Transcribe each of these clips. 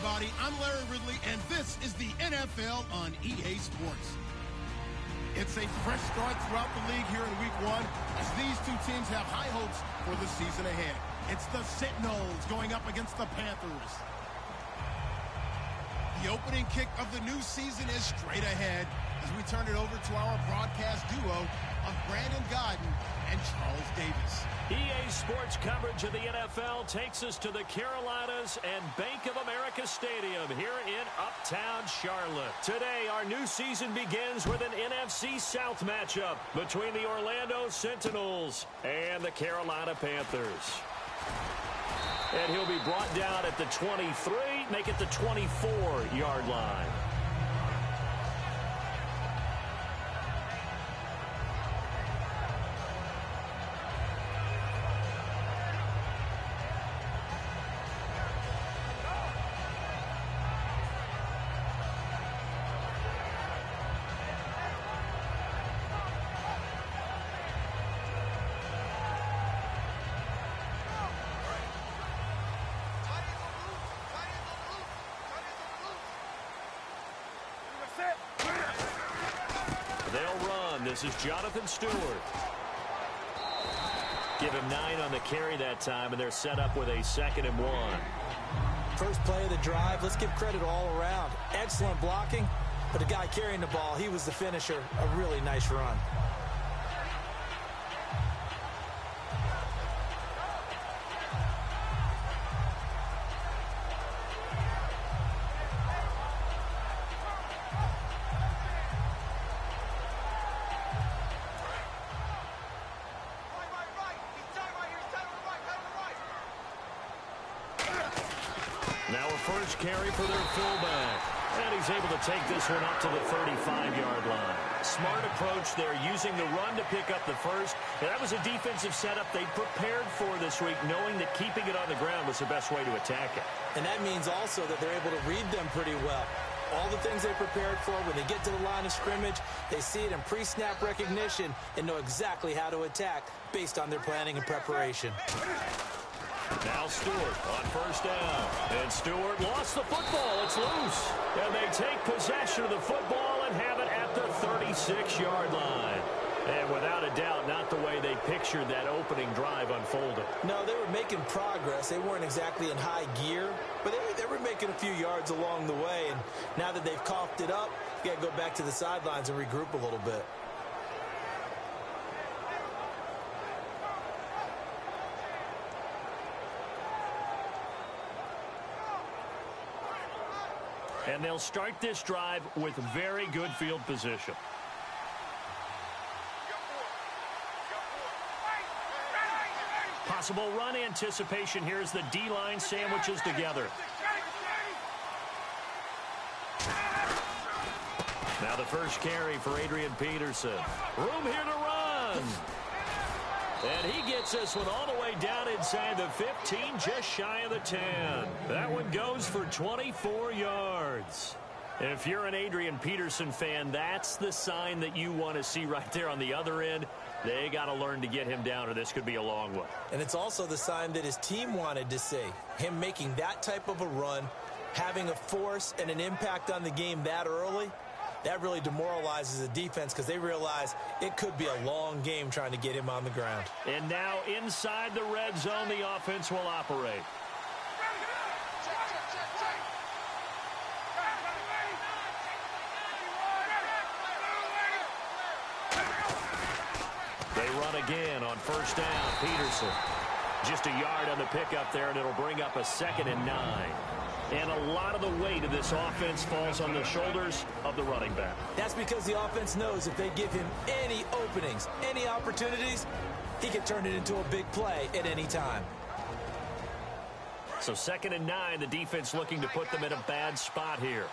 everybody. I'm Larry Ridley, and this is the NFL on EA Sports. It's a fresh start throughout the league here in Week 1 as these two teams have high hopes for the season ahead. It's the Sentinels going up against the Panthers. The opening kick of the new season is straight ahead as we turn it over to our broadcast duo of Brandon Godden and Charles Davis. EA Sports coverage of the NFL takes us to the Carolinas and Bank of America Stadium here in Uptown Charlotte. Today, our new season begins with an NFC South matchup between the Orlando Sentinels and the Carolina Panthers. And he'll be brought down at the 23, make it the 24-yard line. They'll run. This is Jonathan Stewart. Give him 9 on the carry that time, and they're set up with a 2nd and 1. First play of the drive, let's give credit all around. Excellent blocking, but the guy carrying the ball, he was the finisher. A really nice run. Now a first carry for their fullback. And he's able to take this one up to the 35-yard line. Smart approach there, using the run to pick up the first. And that was a defensive setup they prepared for this week, knowing that keeping it on the ground was the best way to attack it. And that means also that they're able to read them pretty well. All the things they prepared for, when they get to the line of scrimmage, they see it in pre-snap recognition and know exactly how to attack based on their planning and preparation. Now Stewart on first down. And Stewart lost the football. It's loose. And they take possession of the football and have it at the 36-yard line. And without a doubt, not the way they pictured that opening drive unfolded. No, they were making progress. They weren't exactly in high gear, but they were making a few yards along the way. And now that they've coughed it up, you got to go back to the sidelines and regroup a little bit. And they'll start this drive with very good field position. Possible run anticipation here as the D-line sandwiches together. Now the first carry for Adrian Peterson. Room here to run. And he gets this one all the way down inside the 15, just shy of the 10. That one goes for 24 yards. If you're an Adrian Peterson fan, that's the sign that you want to see right there on the other end. They got to learn to get him down, or this could be a long one. And it's also the sign that his team wanted to see. Him making that type of a run, having a force and an impact on the game that early, that really demoralizes the defense because they realize it could be a long game trying to get him on the ground. And now inside the red zone, the offense will operate. They run again on first down. Peterson. Just a yard on the pickup there, and it'll bring up a 2nd and 9. And a lot of the weight of this offense falls on the shoulders of the running back. That's because the offense knows if they give him any openings, any opportunities, he can turn it into a big play at any time. So 2nd and 9, the defense looking to put them in a bad spot here.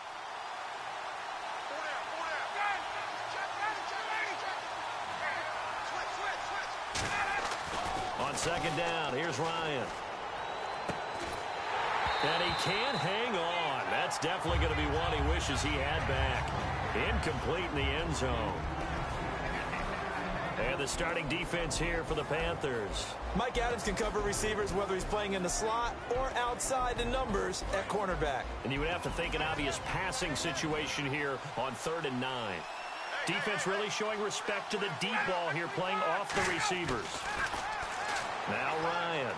On 2nd down, here's Ryan. And he can't hang on. That's definitely going to be one he wishes he had back. Incomplete in the end zone. And the starting defense here for the Panthers. Mike Adams can cover receivers whether he's playing in the slot or outside the numbers at cornerback. And you would have to think an obvious passing situation here on 3rd and 9. Defense really showing respect to the deep ball here, playing off the receivers. Now Ryan.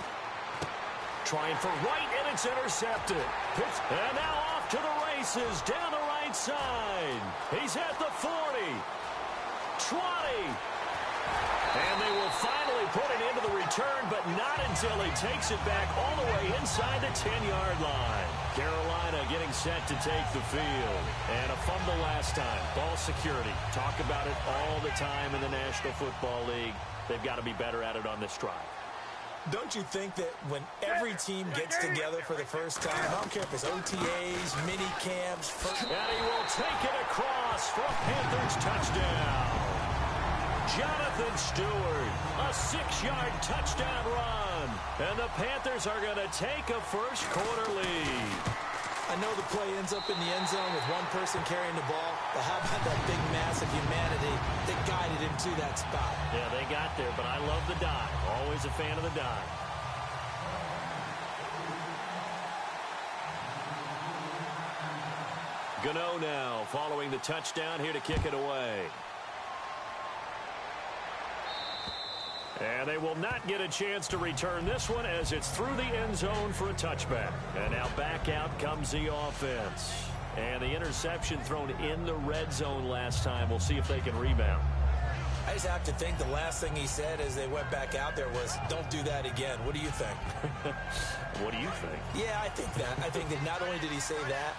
Trying for White, and it's intercepted. And now off to the races, down the right side. He's at the 40. 20. And they will finally put it into the return, but not until he takes it back all the way inside the 10-yard line. Carolina getting set to take the field. And a fumble last time. Ball security. Talk about it all the time in the National Football League. They've got to be better at it on this drive. Don't you think that when every team gets together for the first time, I don't care if it's OTAs, mini camps, and he will take it across for a Panthers touchdown. Jonathan Stewart, a 6-yard touchdown run. And the Panthers are going to take a first-quarter lead. I know the play ends up in the end zone with one person carrying the ball, but how about that big mass of humanity that guided him to that spot? Yeah, they got there, but I love the dive. Always a fan of the dive. Gano now following the touchdown here to kick it away. And they will not get a chance to return this one as it's through the end zone for a touchback. And now back out comes the offense. And the interception thrown in the red zone last time. We'll see if they can rebound. I just have to think the last thing he said as they went back out there was, don't do that again. What do you think? What do you think? Yeah, I think that. I think that not only did he say that,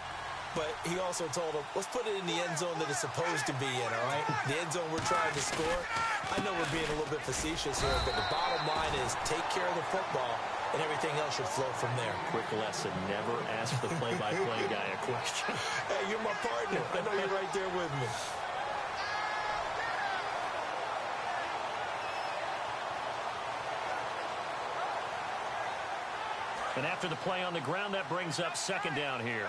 but he also told him, let's put it in the end zone that it's supposed to be in, all right? The end zone we're trying to score. I know we're being a little bit facetious here, but the bottom line is take care of the football, and everything else should flow from there. Quick lesson, never ask the play-by-play guy a question. Hey, you're my partner. I know you're right there with me. And after the play on the ground, that brings up 2nd down here.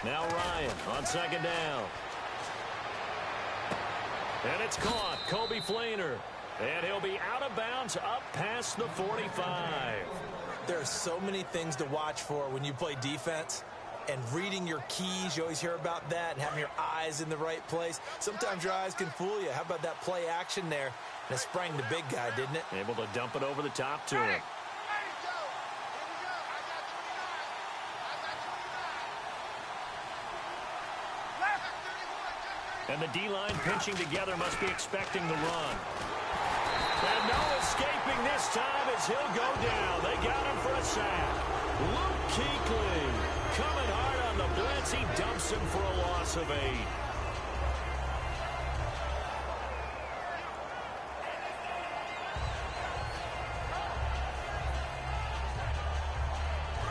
Now Ryan on 2nd down. And it's caught. Kobe Flainer. And he'll be out of bounds up past the 45. There are so many things to watch for when you play defense. And reading your keys, you always hear about that, and having your eyes in the right place. Sometimes your eyes can fool you. How about that play action there? And it sprang the big guy, didn't it? Able to dump it over the top to him. And the D-line pinching together must be expecting the run. And no escaping this time as he'll go down. They got him for a sack. Luke Kuechly coming hard on the blitz. He dumps him for a loss of 8.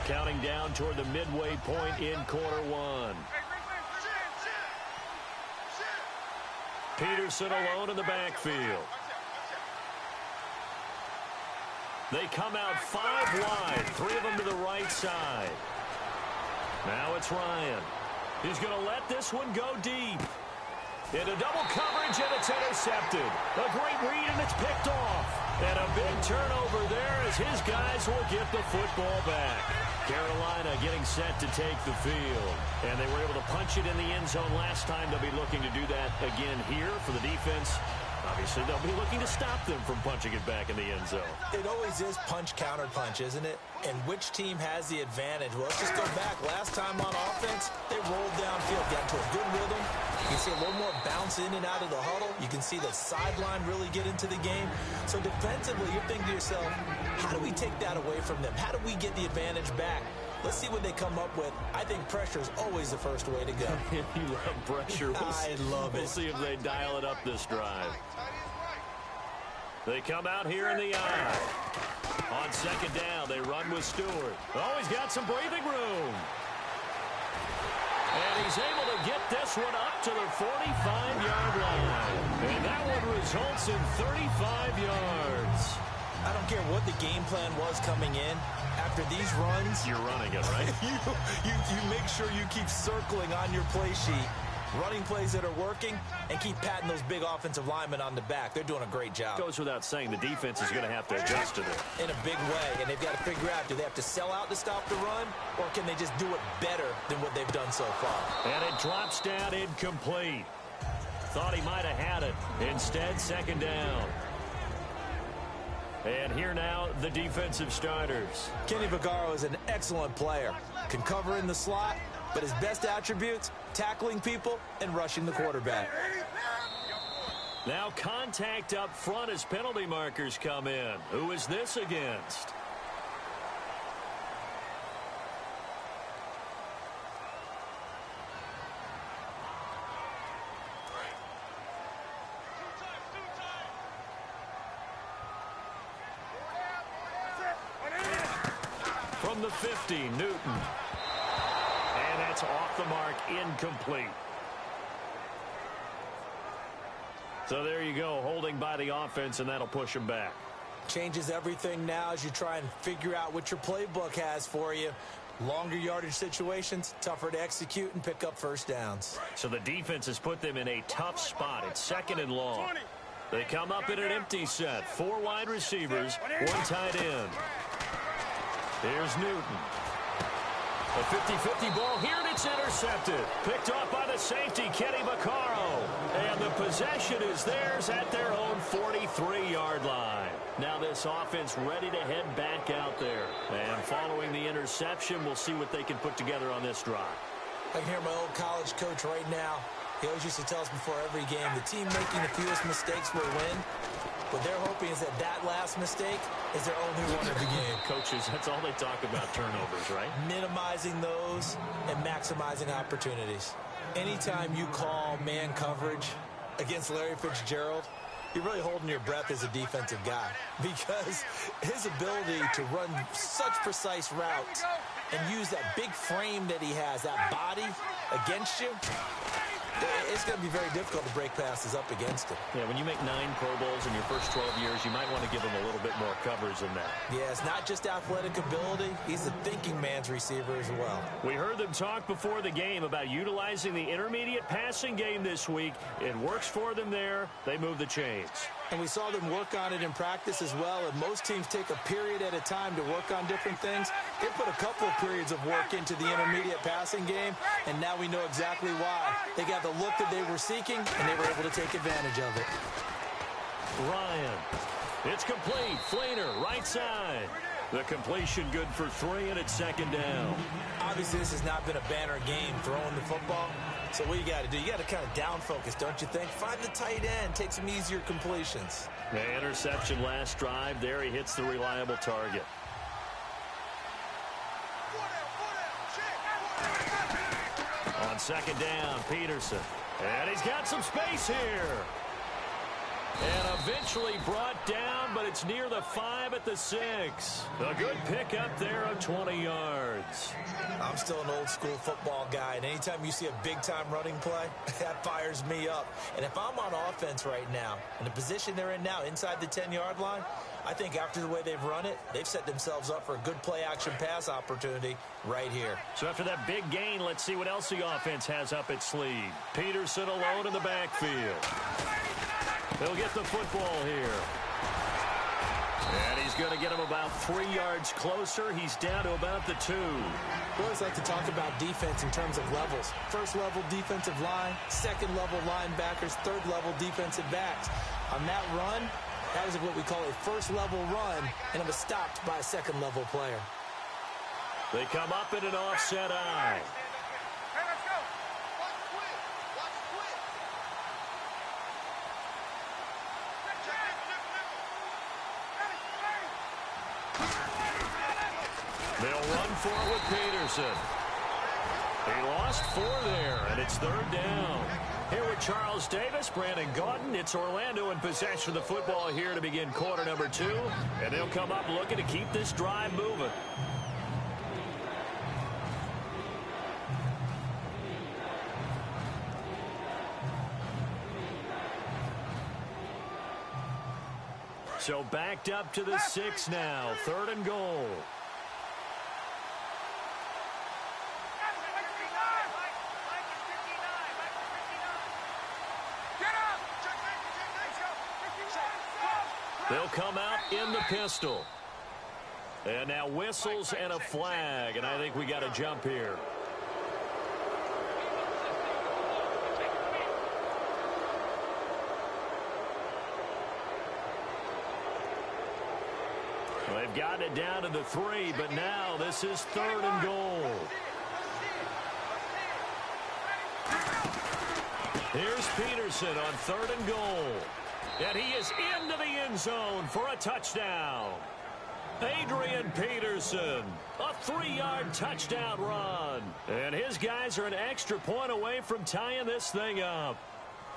Counting down toward the midway point in quarter 1. Peterson alone in the backfield. They come out 5 wide, 3 of them to the right side. Now it's Ryan. He's going to let this one go deep. Into double coverage, and it's intercepted. A great read, and it's picked off. And a big turnover there as his guys will get the football back. Carolina getting set to take the field. And they were able to punch it in the end zone last time. They'll be looking to do that again here for the defense. Obviously, they'll be looking to stop them from punching it back in the end zone. It always is punch-counter-punch, isn't it? And which team has the advantage? Well, let's just go back. Last time on offense, they rolled downfield, got into a good rhythm. You can see a little more bounce in and out of the huddle. You can see the sideline really get into the game. So defensively, you're thinking to yourself, how do we take that away from them? How do we get the advantage back? Let's see what they come up with. I think pressure is always the first way to go. You love pressure. I love it. We'll see if they dial it up this drive. They come out here in the eye. On 2nd down, they run with Stewart. Oh, he's got some breathing room. And he's able to get this one up to the 45-yard line. And that one results in 35 yards. I don't care what the game plan was coming in. after these runs, you're running it, right? you make sure you keep circling on your play sheet, running plays that are working, and keep patting those big offensive linemen on the back. They're doing a great job. Goes without saying, the defense is going to have to adjust to this. In a big way, and they've got to figure out, do they have to sell out to stop the run, or can they just do it better than what they've done so far? And it drops down incomplete. Thought he might have had it. Instead, second down. And here now, the defensive starters. Kenny Vaccaro is an excellent player. Can cover in the slot, but his best attributes, tackling people and rushing the quarterback. Now contact up front as penalty markers come in. Who is this against? From the 50, Newton. And that's off the mark, incomplete. So there you go, holding by the offense, and that'll push him back. Changes everything now as you try and figure out what your playbook has for you. Longer yardage situations, tougher to execute and pick up first downs. So the defense has put them in a tough spot. It's second and long. They come up in an empty set. 4 wide receivers, 1 tight end. Here's Newton. A 50-50 ball here, and it's intercepted. Picked off by the safety, Kenny Vaccaro. And the possession is theirs at their own 43-yard line. Now this offense ready to head back out there. And following the interception, we'll see what they can put together on this drive. I can hear my old college coach right now. He always used to tell us before every game, the team making the fewest mistakes will win. What they're hoping is that last mistake is their only one of the game. Coaches, that's all they talk about, turnovers, right? Minimizing those and maximizing opportunities. Anytime you call man coverage against Larry Fitzgerald, you're really holding your breath as a defensive guy because his ability to run such precise routes and use that big frame that he has, that body against you, it's going to be very difficult to break passes up against him. Yeah, when you make 9 Pro Bowls in your first 12 years, you might want to give him a little bit more coverage than that. Yeah, it's not just athletic ability. He's a thinking man's receiver as well. We heard them talk before the game about utilizing the intermediate passing game this week. It works for them there. They move the chains. And we saw them work on it in practice as well. And most teams take a period at a time to work on different things. They put a couple of periods of work into the intermediate passing game, and now we know exactly why. They got the look that they were seeking, and they were able to take advantage of it. Ryan. It's complete. Flainer, right side. The completion good for 3, and it's second down. Obviously, this has not been a banner game throwing the football. So what you got to do, you got to kind of down focus, don't you think? Find the tight end, take some easier completions. The interception last drive. There he hits the reliable target. On second down, Peterson. And he's got some space here. And eventually brought down, but it's near the 5 at the 6. A good pickup there of 20 yards. I'm still an old-school football guy, and anytime you see a big-time running play, that fires me up. And if I'm on offense right now, in the position they're in now, inside the 10-yard line, I think after the way they've run it, they've set themselves up for a good play-action pass opportunity right here. So after that big gain, let's see what else the offense has up its sleeve. Peterson alone in the backfield. He'll get the football here. And he's going to get him about 3 yards closer. He's down to about the 2. We always like to talk about defense in terms of levels. First level defensive line, second level linebackers, third level defensive backs. On that run, that was what we call a first level run, and it was stopped by a second level player. They come up in an offset eye. They'll run for it with Peterson. He lost 4 there, and it's third down. Here with Charles Davis, Brandon Gaudin. It's Orlando in possession of the football here to begin quarter number 2. And they'll come up looking to keep this drive moving. So backed up to the 6 now. 3rd and goal. They'll come out in the pistol. And now whistles and a flag, and I think we got a jump here. Well, they've gotten it down to the 3, but now this is 3rd and goal. Here's Peterson on 3rd and goal. And he is into the end zone for a touchdown. Adrian Peterson, a 3-yard touchdown run. And his guys are an extra point away from tying this thing up.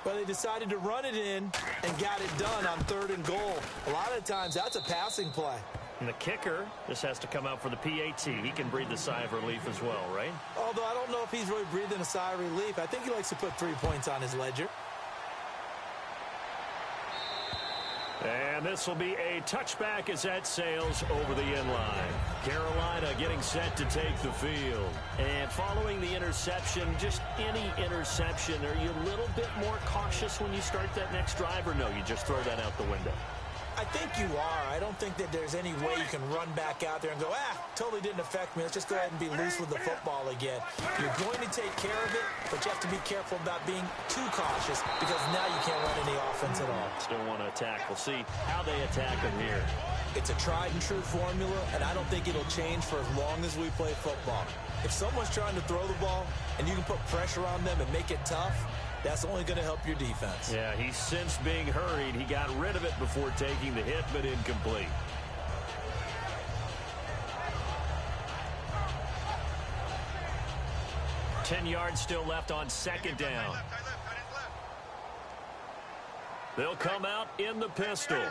But they decided to run it in and got it done on 3rd and goal. A lot of times that's a passing play. And the kicker, this has to come out for the PAT. He can breathe the sigh of relief as well, right? Although I don't know if he's really breathing a sigh of relief. I think he likes to put 3 points on his ledger. And this will be a touchback as that sails over the end line. Carolina getting set to take the field. And following the interception, just any interception, are you a little bit more cautious when you start that next drive, or no, you just throw that out the window? I think you are. I don't think that there's any way you can run back out there and go, totally didn't affect me. Let's just go ahead and be loose with the football again. You're going to take care of it, but you have to be careful about being too cautious because now you can't run any offense at all. Still want to attack. We'll see how they attack them here. It's a tried and true formula, and I don't think it'll change for as long as we play football. If someone's trying to throw the ball and you can put pressure on them and make it tough, that's only going to help your defense. Yeah, he's since being hurried. He got rid of it before taking the hit, but incomplete. Ten yards still left on 2nd down. They'll come out in the pistol.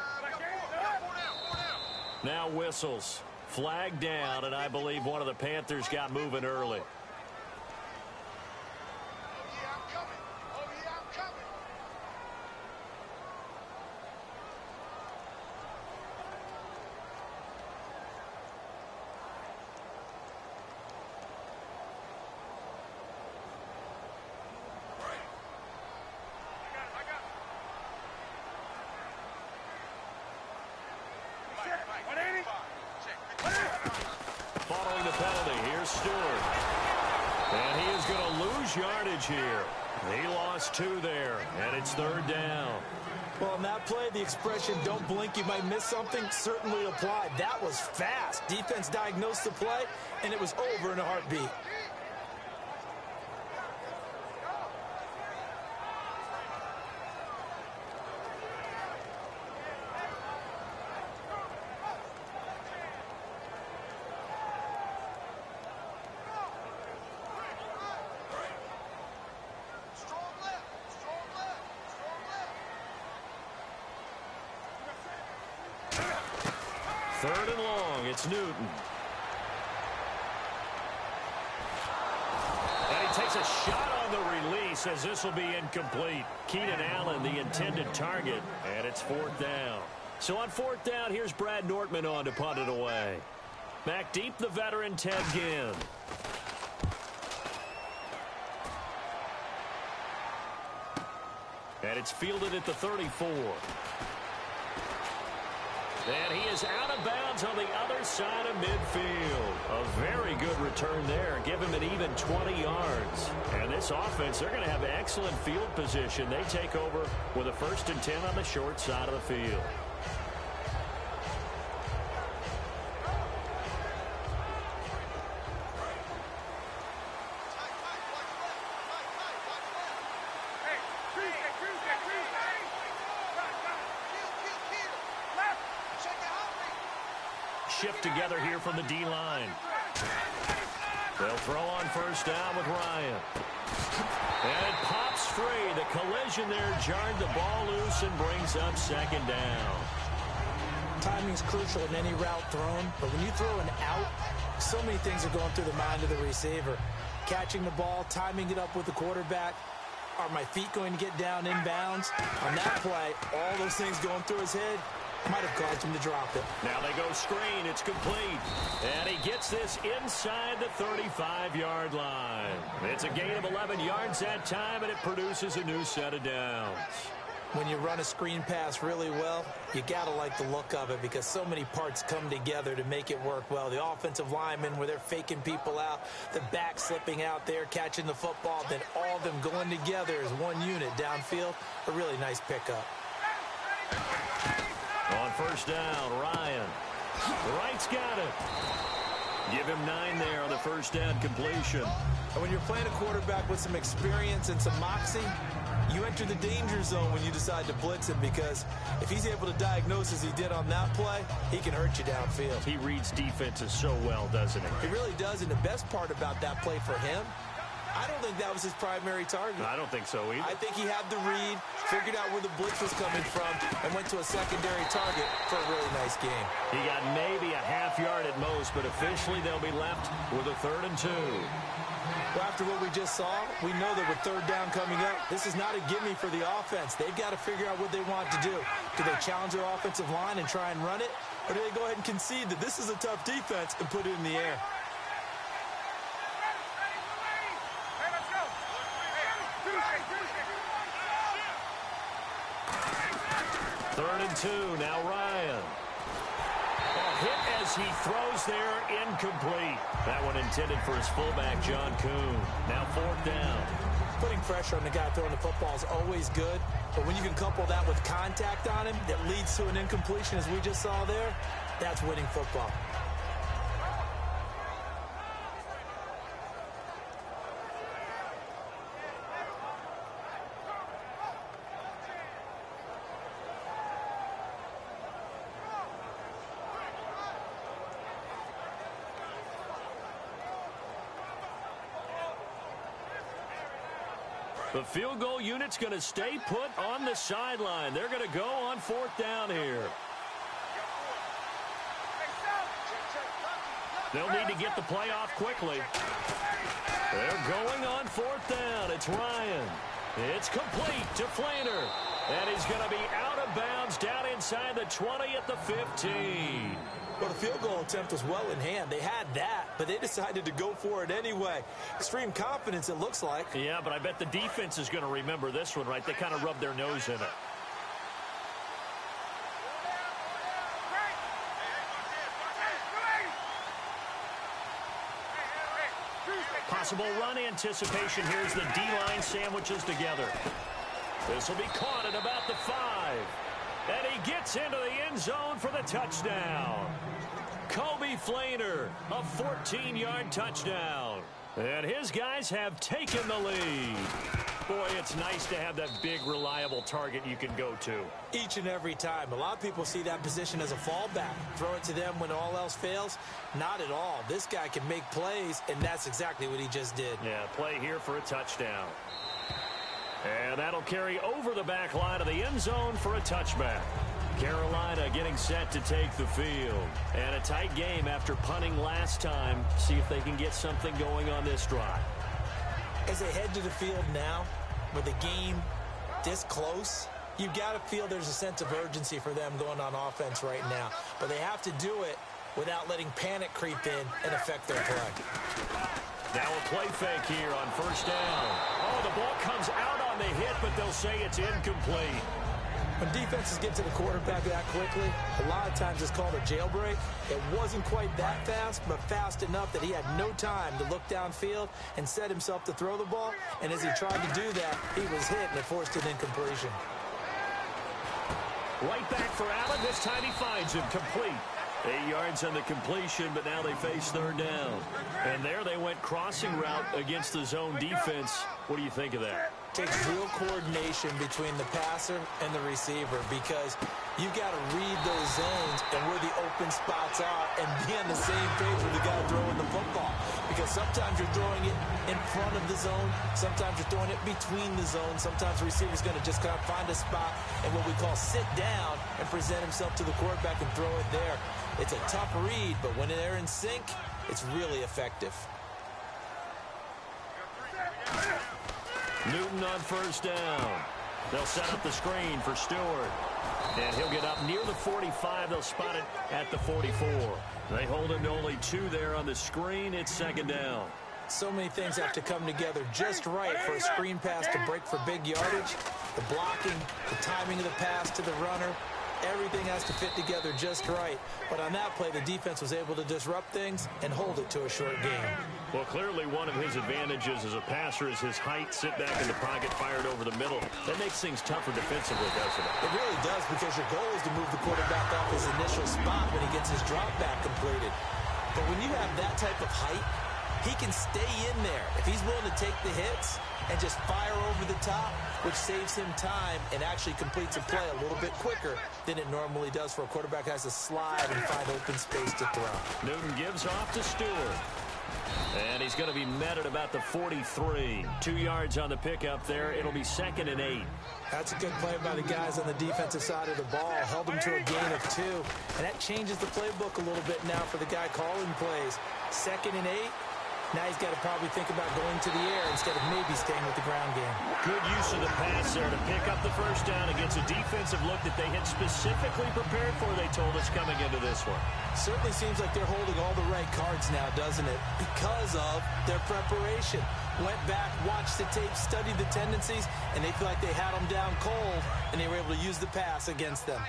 Now whistles. Flag down, and I believe one of the Panthers got moving early. Following the penalty, here's Stewart. And he is going to lose yardage here. He lost 2 there, and it's 3rd down. Well, in that play, the expression, don't blink, you might miss something, certainly applied. That was fast. Defense diagnosed the play, and it was over in a heartbeat. Third and long, it's Newton. And he takes a shot on the release as this will be incomplete. Keenan Allen, the intended target, and it's 4th down. So on 4th down, here's Brad Nortman on to punt it away. Back deep, the veteran Ted Ginn. And it's fielded at the 34. And he is out of bounds on the other side of midfield. A very good return there. Give him an even 20 yards. And this offense, they're going to have excellent field position. They take over with a 1st and 10 on the short side of the field. Shift together here from the D-line. They'll throw on 1st down with Ryan. And it pops free. The collision there jarred the ball loose and brings up 2nd down. Timing's crucial in any route thrown, but when you throw an out, so many things are going through the mind of the receiver. Catching the ball, timing it up with the quarterback. Are my feet going to get down inbounds? On that play, all those things going through his head might have caused him to drop it. Now they go screen. It's complete. And he gets this inside the 35-yard line. It's a gain of 11 yards that time, and it produces a new set of downs. When you run a screen pass really well, you got to like the look of it because so many parts come together to make it work well. The offensive linemen, where they're faking people out, the back slipping out there, catching the football, then all of them going together as one unit downfield. A really nice pickup. On first down, Ryan. Wright's got it. Give him 9 there on the first down completion. And when you're playing a quarterback with some experience and some moxie, you enter the danger zone when you decide to blitz him, because if he's able to diagnose as he did on that play, he can hurt you downfield. He reads defenses so well, doesn't he? He really does, and the best part about that play for him, I don't think that was his primary target. I don't think so either. I think he had the read, figured out where the blitz was coming from, and went to a secondary target for a really nice game. He got maybe a half yard at most, but officially they'll be left with a 3rd and 2. Well, after what we just saw, we know that with 3rd down coming up, this is not a gimme for the offense. They've got to figure out what they want to do. Do they challenge their offensive line and try and run it? Or do they go ahead and concede that this is a tough defense and put it in the air? Third and 2, now Ryan. A hit as he throws there, incomplete. That one intended for his fullback, John Kuhn. Now 4th down. Putting pressure on the guy throwing the football is always good, but when you can couple that with contact on him that leads to an incompletion, as we just saw there, that's winning football. The field goal unit's going to stay put on the sideline. They're going to go on 4th down here. They'll need to get the play off quickly. They're going on 4th down. It's Ryan. It's complete to Flainer. And he's going to be out of bounds down inside the 20 at the 15. Well, the field goal attempt was well in hand. They had that, but they decided to go for it anyway. Extreme confidence, it looks like. Yeah, but I bet the defense is going to remember this one, right? They kind of rubbed their nose in it. Possible run anticipation. Here's the D-line sandwiches together. This will be caught at about the 5. And he gets into the end zone for the touchdown. Kobe Flainer, a 14-yard touchdown. And his guys have taken the lead. Boy, it's nice to have that big, reliable target you can go to. Each and every time. A lot of people see that position as a fallback. Throw it to them when all else fails. Not at all. This guy can make plays, and that's exactly what he just did. Yeah, play here for a touchdown. And that'll carry over the back line of the end zone for a touchback. Carolina getting set to take the field. And a tight game after punting last time. See if they can get something going on this drive. As they head to the field now, with the game this close, you've got to feel there's a sense of urgency for them going on offense right now. But they have to do it without letting panic creep in and affect their play. Now a play fake here on first down. Oh, the ball comes out on the hit, but they'll say it's incomplete. When defenses get to the quarterback that quickly, a lot of times it's called a jailbreak. It wasn't quite that fast, but fast enough that he had no time to look downfield and set himself to throw the ball. And as he tried to do that, he was hit and it forced an incompletion. Right back for Allen. This time he finds him complete. 8 yards on the completion, but now they face 3rd down. And there they went crossing route against the zone defense. What do you think of that? Takes real coordination between the passer and the receiver, because you've got to read those zones and where the open spots are and be on the same page with the guy throwing the football. Because sometimes you're throwing it in front of the zone. Sometimes you're throwing it between the zones. Sometimes the receiver's going to just kind of find a spot and what we call sit down and present himself to the quarterback and throw it there. It's a tough read, but when they're in sync, it's really effective. Newton on first down. They'll set up the screen for Stewart. And he'll get up near the 45. They'll spot it at the 44. They hold him to only 2 there on the screen. It's 2nd down. So many things have to come together just right for a screen pass to break for big yardage. The blocking, the timing of the pass to the runner, everything has to fit together just right. But on that play, the defense was able to disrupt things and hold it to a short game. Well, clearly one of his advantages as a passer is his height, sit back in the pocket, fired over the middle. That makes things tougher defensively, doesn't it? It really does, because your goal is to move the quarterback off his initial spot when he gets his drop back completed. But when you have that type of height, he can stay in there if he's willing to take the hits and just fire over the top, which saves him time and actually completes a play a little bit quicker than it normally does for a quarterback who has to slide and find open space to throw. Newton gives off to Stewart. And he's going to be met at about the 43. 2 yards on the pickup there. It'll be 2nd and 8. That's a good play by the guys on the defensive side of the ball. Held them to a gain of 2. And that changes the playbook a little bit now for the guy calling plays. 2nd and 8. Now he's got to probably think about going to the air instead of maybe staying with the ground game. Good use of the pass there to pick up the first down against a defensive look that they had specifically prepared for, they told us, coming into this one. Certainly seems like they're holding all the right cards now, doesn't it? Because of their preparation. Went back, watched the tape, studied the tendencies, and they feel like they had them down cold, and they were able to use the pass against them.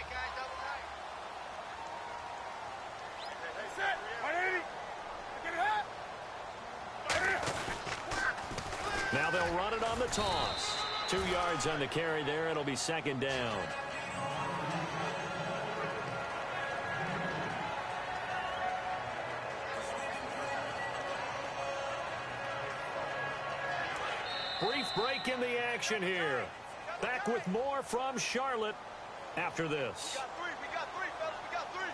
Now they'll run it on the toss. 2 yards on the carry there. It'll be 2nd down. Brief break in the action here. Back with more from Charlotte after this. We got three, fellas. We got three.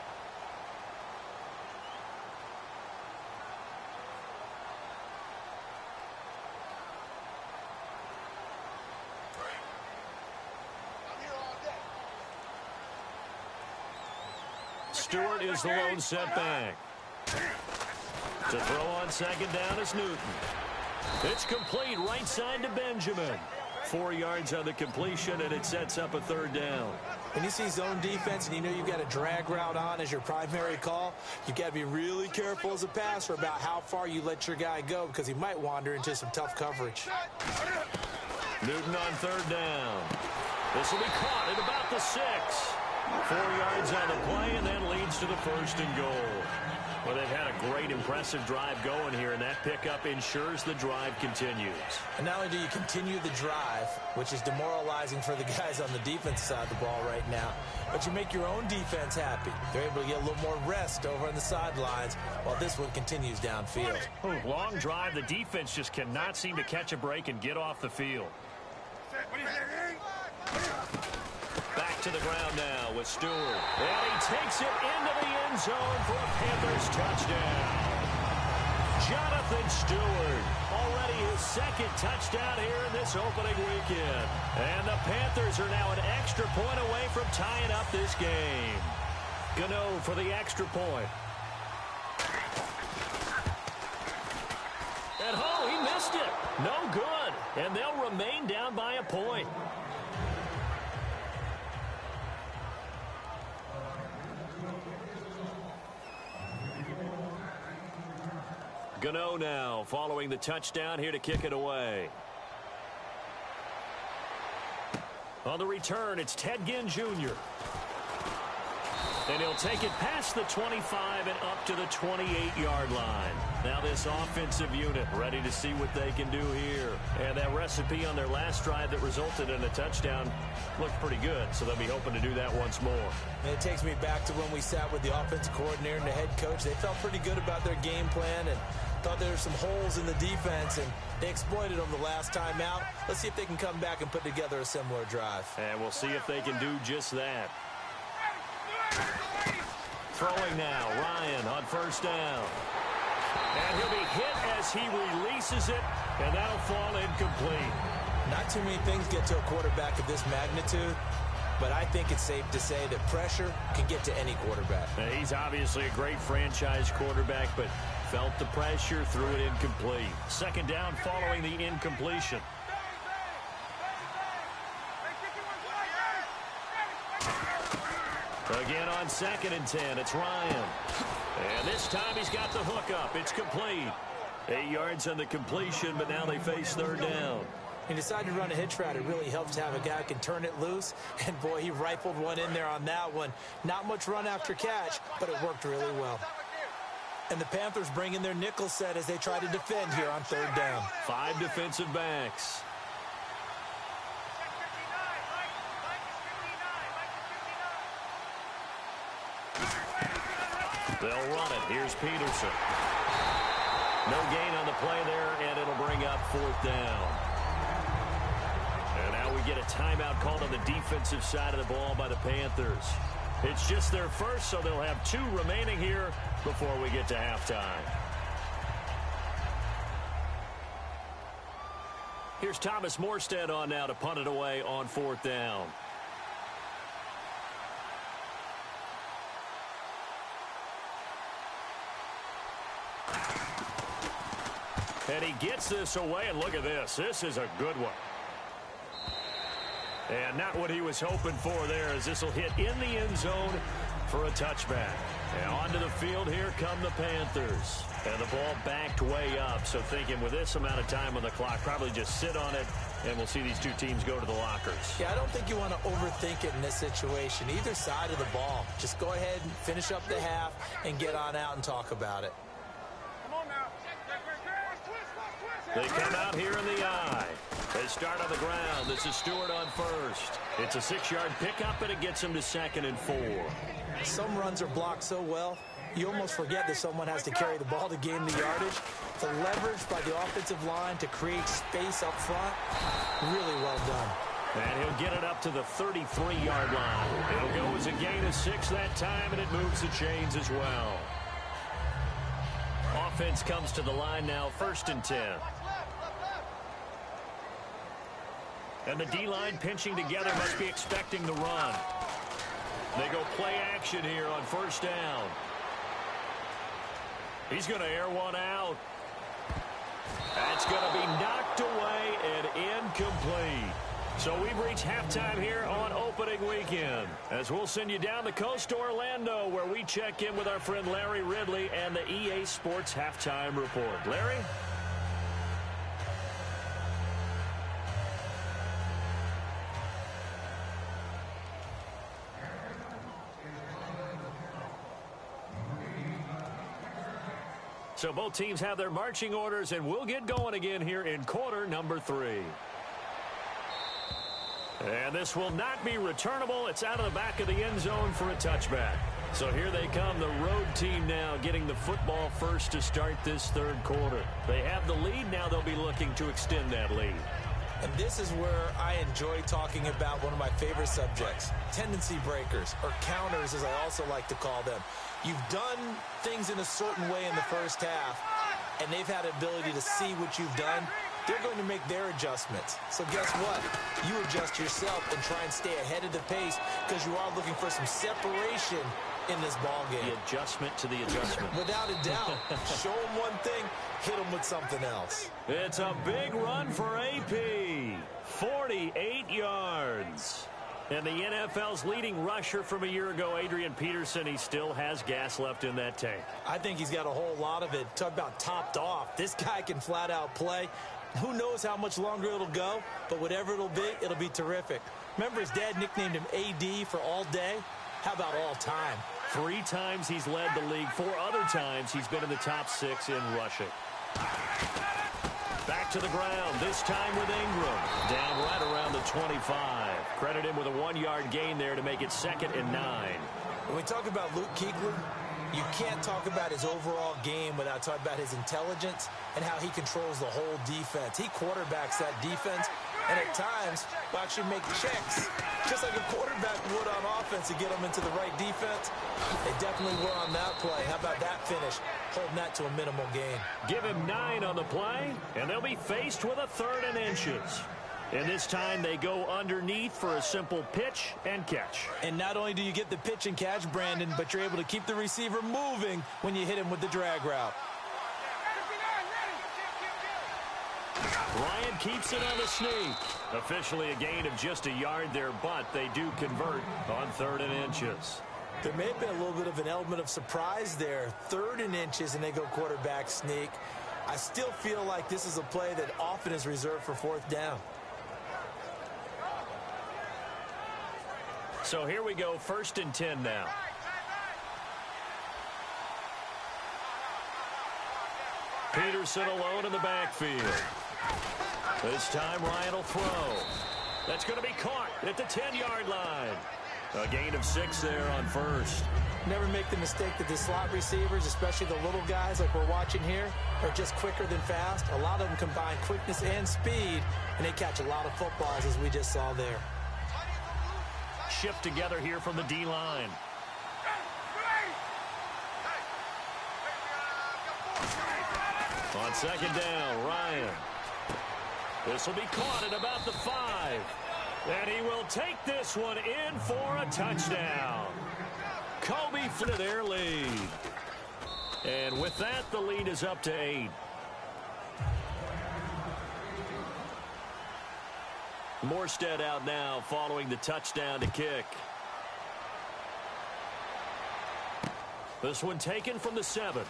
Stewart is the lone setback. To throw on 2nd down is Newton. It's complete right side to Benjamin. 4 yards on the completion, and it sets up a 3rd down. When you see zone defense and you know you've got a drag route on as your primary call, you've got to be really careful as a passer about how far you let your guy go, because he might wander into some tough coverage. Newton on 3rd down. This will be caught at about the 6. 4 yards on the play, and then leads to the 1st and goal. Well, they've had a great, impressive drive going here, and that pickup ensures the drive continues. And not only do you continue the drive, which is demoralizing for the guys on the defense side of the ball right now, but you make your own defense happy. They're able to get a little more rest over on the sidelines while this one continues downfield. Oh, long drive. The defense just cannot seem to catch a break and get off the field. Back to the ground now with Stewart. And he takes it into the end zone for a Panthers touchdown. Jonathan Stewart, already his 2nd touchdown here in this opening weekend. And the Panthers are now an extra point away from tying up this game. Gano for the extra point. And oh, he missed it. No good. And they'll remain down by a point. Gano now following the touchdown here to kick it away. On the return, it's Ted Ginn Jr. And he'll take it past the 25 and up to the 28-yard line. Now this offensive unit ready to see what they can do here. And that recipe on their last drive that resulted in a touchdown looked pretty good, so they'll be hoping to do that once more. And it takes me back to when we sat with the offensive coordinator and the head coach. They felt pretty good about their game plan and thought there were some holes in the defense, and they exploited them the last time out. Let's see if they can come back and put together a similar drive. And we'll see if they can do just that. Throwing now, Ryan on 1st down. And he'll be hit as he releases it, and that'll fall incomplete. Not too many things get to a quarterback of this magnitude, but I think it's safe to say that pressure can get to any quarterback. Now, he's obviously a great franchise quarterback, but felt the pressure, threw it incomplete. 2nd down following the incompletion. Again on 2nd and 10, it's Ryan. And this time he's got the hookup. It's complete. 8 yards on the completion, but now they face third down. He decided to run a hitch route. It really helps to have a guy who can turn it loose. And, boy, he rifled one in there on that one. Not much run after catch, but it worked really well. And the Panthers bring in their nickel set as they try to defend here on third down. 5 defensive backs. They'll run it. Here's Peterson. No gain on the play there, and it'll bring up fourth down. And now we get a timeout called on the defensive side of the ball by the Panthers. It's just their first, so they'll have 2 remaining here before we get to halftime. Here's Thomas Morstead on now to punt it away on fourth down. And he gets this away, and look at this. This is a good one. And not what he was hoping for there, as this will hit in the end zone for a touchback. And onto the field, here come the Panthers. And the ball backed way up, so thinking with this amount of time on the clock, probably just sit on it, and we'll see these 2 teams go to the lockers. Yeah, I don't think you want to overthink it in this situation. Either side of the ball. Just go ahead and finish up the half and get on out and talk about it. They come out here in the eye. They start on the ground. This is Stewart on first. It's a 6-yard pickup, and it gets him to 2nd and 4. Some runs are blocked so well, you almost forget that someone has to carry the ball to gain the yardage. The leverage by the offensive line to create space up front, really well done. And he'll get it up to the 33-yard line. It'll go as a gain of 6 that time, and it moves the chains as well. Offense comes to the line now, 1st and 10. And the D-line pinching together must be expecting the run. They go play action here on 1st down. He's going to air one out. That's going to be knocked away and incomplete. So we've reached halftime here on opening weekend, as we'll send you down the coast to Orlando, where we check in with our friend Larry Ridley and the EA Sports Halftime Report. Larry? So both teams have their marching orders, and we'll get going again here in quarter number 3. And this will not be returnable. It's out of the back of the end zone for a touchback. So here they come, the road team now getting the football first to start this third quarter. They have the lead. Now they'll be looking to extend that lead. And this is where I enjoy talking about one of my favorite subjects, tendency breakers, or counters as I also like to call them. You've done things in a certain way in the first half, and they've had the ability to see what you've done. They're going to make their adjustments. So guess what? You adjust yourself and try and stay ahead of the pace, because you are looking for some separation in this ball game. The adjustment to the adjustment. Without a doubt. Show them one thing, hit them with something else. It's a big run for AP. 48 yards. And the NFL's leading rusher from a year ago, Adrian Peterson, he still has gas left in that tank. I think he's got a whole lot of it. Talk about topped off. This guy can flat out play. Who knows how much longer it'll go, but whatever it'll be terrific. Remember his dad nicknamed him AD for all day? How about all time? 3 times he's led the league. 4 other times he's been in the top 6 in rushing. Back to the ground, this time with Ingram. Down right around the 25. Credit him with a 1-yard gain there to make it 2nd and 9. When we talk about Luke Kuechly, you can't talk about his overall game without talking about his intelligence and how he controls the whole defense. He quarterbacks that defense, and at times will actually make checks, just like a quarterback would on offense to get them into the right defense. They definitely were on that play. How about that finish, holding that to a minimal gain? Give him 9 on the play, and they'll be faced with a 3rd and inches. And this time they go underneath for a simple pitch and catch. And not only do you get the pitch and catch, Brandon, but you're able to keep the receiver moving when you hit him with the drag route. Ryan keeps it on the sneak. Officially a gain of just a yard there, but they do convert on 3rd and inches. There may have been a little bit of an element of surprise there. 3rd and inches, and they go quarterback sneak. I still feel like this is a play that often is reserved for fourth down. So here we go, 1st and 10 now. Peterson alone in the backfield. This time Ryan will throw. That's going to be caught at the 10-yard line. A gain of 6 there on 1st. Never make the mistake that the slot receivers, especially the little guys like we're watching here, are just quicker than fast. A lot of them combine quickness and speed, and they catch a lot of footballs, as we just saw there. Shift together here from the D-line. On 2nd down, Ryan. This will be caught at about the 5. And he will take this one in for a touchdown. Kobe for their lead. And with that, the lead is up to 8. Morstead out now following the touchdown to kick. This one taken from the 7.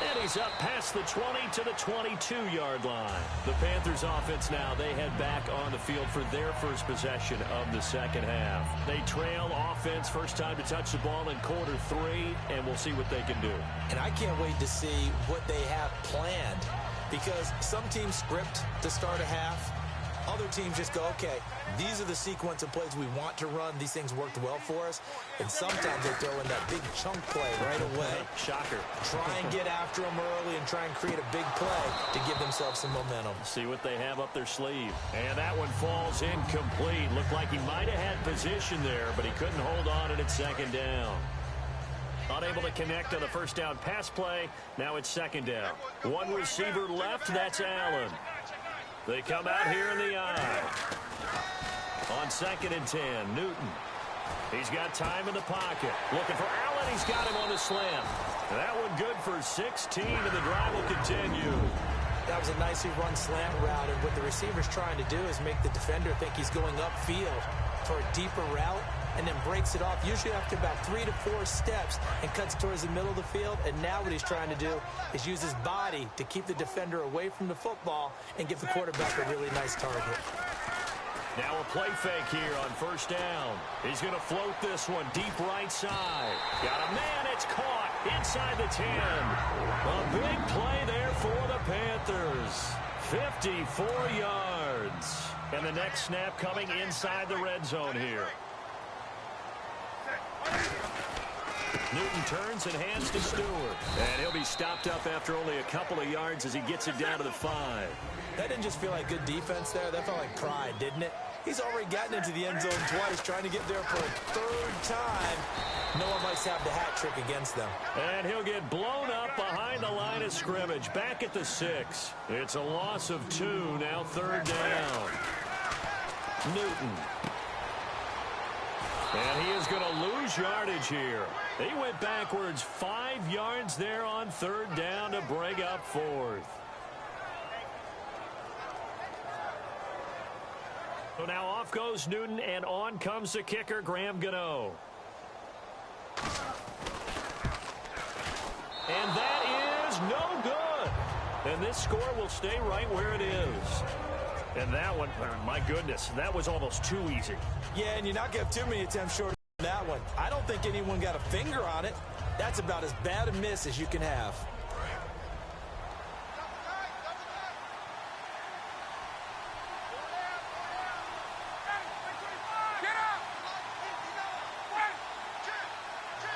And he's up past the 20 to the 22-yard line. The Panthers offense now, they head back on the field for their first possession of the second half. They trail offense, first time to touch the ball in quarter 3, and we'll see what they can do. And I can't wait to see what they have planned, because some teams script to start a half. Other teams just go, okay, these are the sequence of plays we want to run. These things worked well for us. And sometimes they throw in that big chunk play right away. Shocker. Try and get after them early and try and create a big play to give themselves some momentum. See what they have up their sleeve. And that one falls incomplete. Looked like he might have had position there, but he couldn't hold on at 2nd down. Unable to connect on the first down pass play. Now it's 2nd down. One receiver left. That's Allen. They come out here in the eye. On 2nd and 10, Newton. He's got time in the pocket. Looking for Allen. He's got him on the slant. That one good for 16, and the drive will continue. That was a nicely run slant route, and what the receiver's trying to do is make the defender think he's going upfield for a deeper route, and then breaks it off, usually after about 3 to 4 steps, and cuts towards the middle of the field. And now what he's trying to do is use his body to keep the defender away from the football and give the quarterback a really nice target. Now a play fake here on 1st down. He's going to float this one deep right side. Got a man. It's caught inside the 10. A big play there for the Panthers. 54 yards. And the next snap coming inside the red zone here. Newton turns and hands to Stewart. And he'll be stopped up after only a couple of yards as he gets it down to the 5. That didn't just feel like good defense there. That felt like pride, didn't it? He's already gotten into the end zone twice, trying to get there for a 3rd time. No one likes to have the hat trick against them. And he'll get blown up behind the line of scrimmage. Back at the 6. It's a loss of 2. Now 3rd down. Newton. And he is going to lose yardage here. He went backwards 5 yards there on 3rd down to break up 4th. So now off goes Newton, and on comes the kicker, Graham Gano. And that is no good. And this score will stay right where it is. And that one, my goodness, that was almost too easy. Yeah, and you're not going to have too many attempts short on that one. I don't think anyone got a finger on it. That's about as bad a miss as you can have.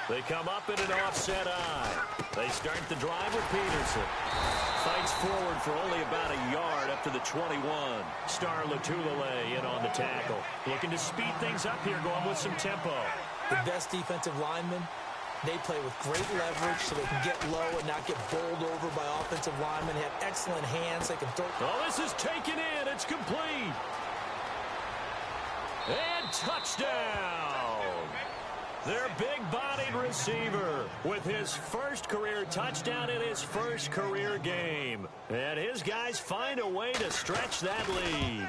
They come up in an offset eye. They start the drive with Peterson. Fights forward for only about a yard up to the 21. Star Latulele in on the tackle. Looking to speed things up here, going with some tempo. The best defensive linemen, they play with great leverage so they can get low and not get bowled over by offensive linemen. They have excellent hands. They can throw. Oh, this is taken in. It's complete. And touchdown. Their big-bodied receiver with his first career touchdown in his first career game. And his guys find a way to stretch that lead.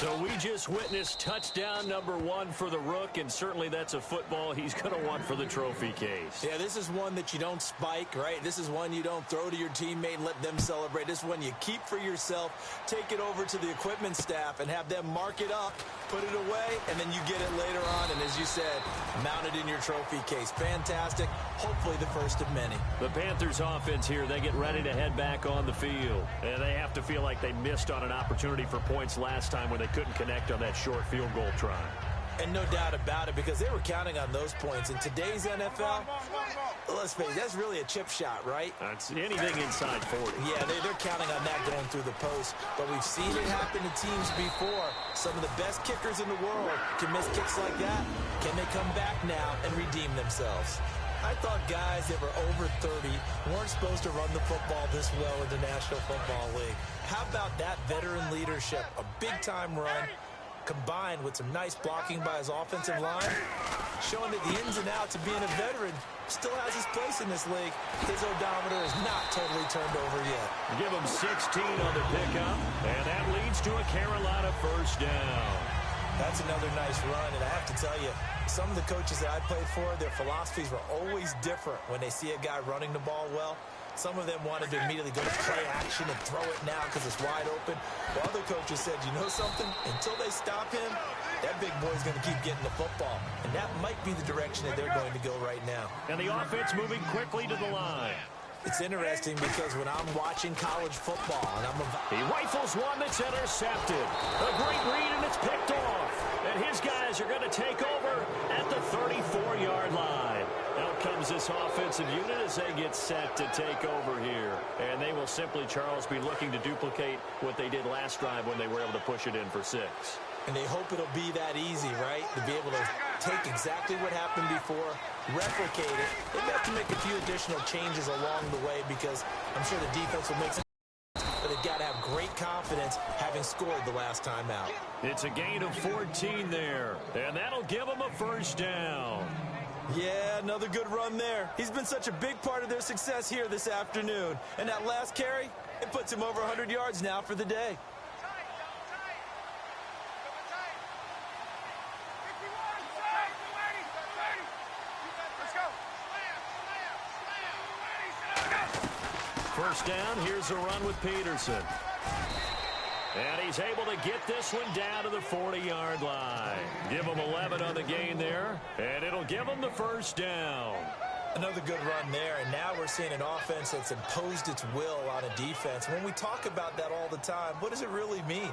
So we just witnessed touchdown number 1 for the Rook, and certainly that's a football he's going to want for the trophy case. Yeah, this is one that you don't spike, right? This is one you don't throw to your teammate and let them celebrate. This is one you keep for yourself, take it over to the equipment staff, and have them mark it up, put it away, and then you get it later on, and as you said, mount it in your trophy case. Fantastic. Hopefully the first of many. The Panthers offense here, they get ready to head back on the field. And they have to feel like they missed on an opportunity for points last time when they couldn't connect on that short field goal try. And no doubt about it, because they were counting on those points. In today's NFL, let's face it, that's really a chip shot, right? That's anything inside 40. Yeah, they're counting on that going through the post. But we've seen it happen to teams before. Some of the best kickers in the world can miss kicks like that. Can they come back now and redeem themselves? I thought guys that were over 30 weren't supposed to run the football this well in the National Football League. How about that veteran leadership? A big-time run, combined with some nice blocking by his offensive line, showing that the ins and outs of being a veteran still has his place in this league. His odometer is not totally turned over yet. Give him 16 on the pickup, and that leads to a Carolina first down. That's another nice run, and I have to tell you, some of the coaches that I played for, their philosophies were always different when they see a guy running the ball well. Some of them wanted to immediately go to play action and throw it now because it's wide open. While other coaches said, you know something? Until they stop him, that big boy's going to keep getting the football. And that might be the direction that they're going to go right now. And the offense moving quickly to the line. It's interesting because when I'm watching college football and he rifles one that's intercepted. A great read, and it's picked off. And his guys are going to take over at the 34-yard line. Out comes this offensive unit as they get set to take over here. And they will simply, Charles, be looking to duplicate what they did last drive when they were able to push it in for 6. And they hope it'll be that easy, right? To be able to take exactly what happened before, replicate it. They have to make a few additional changes along the way because I'm sure the defense will make some, but they've got to have great confidence having scored the last time out. It's a gain of 14 there, and that'll give them a first down. Yeah, another good run there. He's been such a big part of their success here this afternoon. And that last carry, it puts him over 100 yards now for the day. First down, here's a run with Peterson. And he's able to get this one down to the 40-yard line. Give him 11 on the gain there, and it'll give him the first down. Another good run there, and now we're seeing an offense that's imposed its will on a defense. When we talk about that all the time, what does it really mean?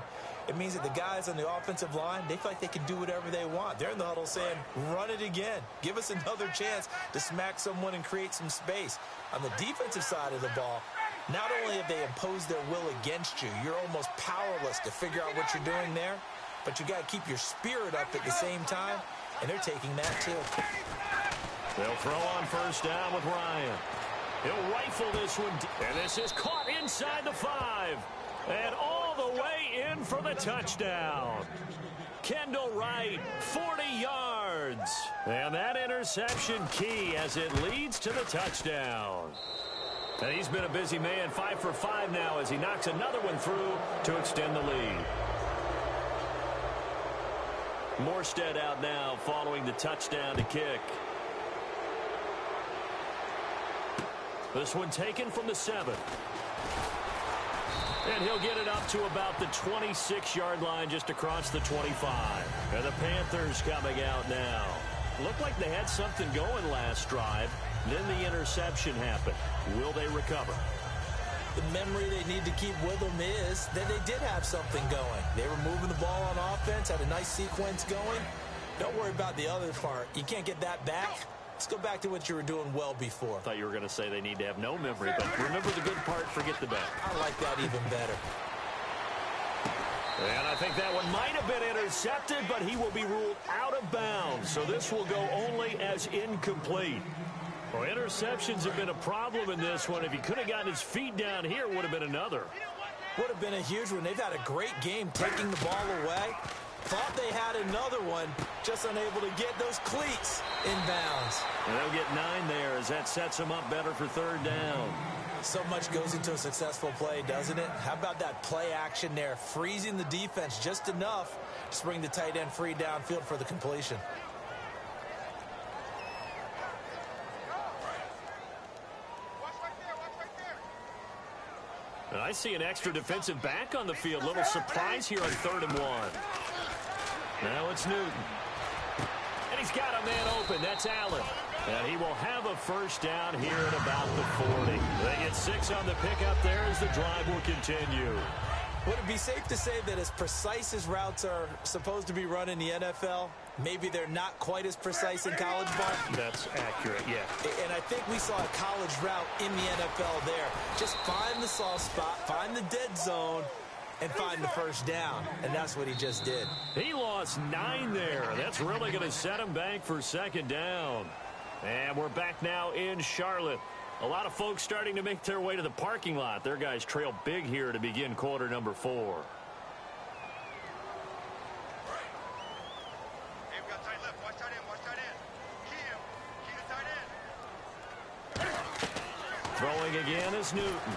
It means that the guys on the offensive line, they feel like they can do whatever they want. They're in the huddle saying, run it again. Give us another chance to smack someone and create some space. On the defensive side of the ball, not only have they imposed their will against you, you're almost powerless to figure out what you're doing there, but you got to keep your spirit up at the same time, and they're taking that too. They'll throw on first down with Ryan. He'll rifle this one, and this is caught inside the 5, and all the way in for the touchdown. Kendall Wright, 40 yards. And that interception key as it leads to the touchdown. And he's been a busy man, 5 for 5 now as he knocks another one through to extend the lead. Morstead out now following the touchdown to kick. This one taken from the 7. And he'll get it up to about the 26-yard line just across the 25. And the Panthers coming out now. Looked like they had something going last drive. Then the interception happened. Will they recover? The memory they need to keep with them is that they did have something going. They were moving the ball on offense, had a nice sequence going. Don't worry about the other part. You can't get that back. Let's go back to what you were doing well before. I thought you were going to say they need to have no memory, but remember the good part, forget the bad. I like that even better. And I think that one might have been intercepted, but he will be ruled out of bounds. So this will go only as incomplete. Well, interceptions have been a problem in this one. If he could have gotten his feet down here, would have been another. Would have been a huge one. They've had a great game taking the ball away. Thought they had another one, just unable to get those cleats in bounds. And they'll get 9 there as that sets them up better for third down. So much goes into a successful play, doesn't it? How about that play action there, freezing the defense just enough to bring the tight end free downfield for the completion. And I see an extra defensive back on the field. Little surprise here on 3rd and 1. Now it's Newton. And he's got a man open. That's Allen. And he will have a first down here at about the 40. They get 6 on the pickup there as the drive will continue. Would it be safe to say that as precise as routes are supposed to be run in the NFL, maybe they're not quite as precise in college ball? That's accurate, yeah. And I think we saw a college route in the NFL there. Just find the soft spot, find the dead zone, and find the first down. And that's what he just did. He lost 9 there. That's really going to set him back for 2nd down. And we're back now in Charlotte. A lot of folks starting to make their way to the parking lot. Their guys trail big here to begin quarter number 4. Hey, we got tight left. Watch tight end. Watch tight end. Key him. Key the tight end. Throwing again is Newton.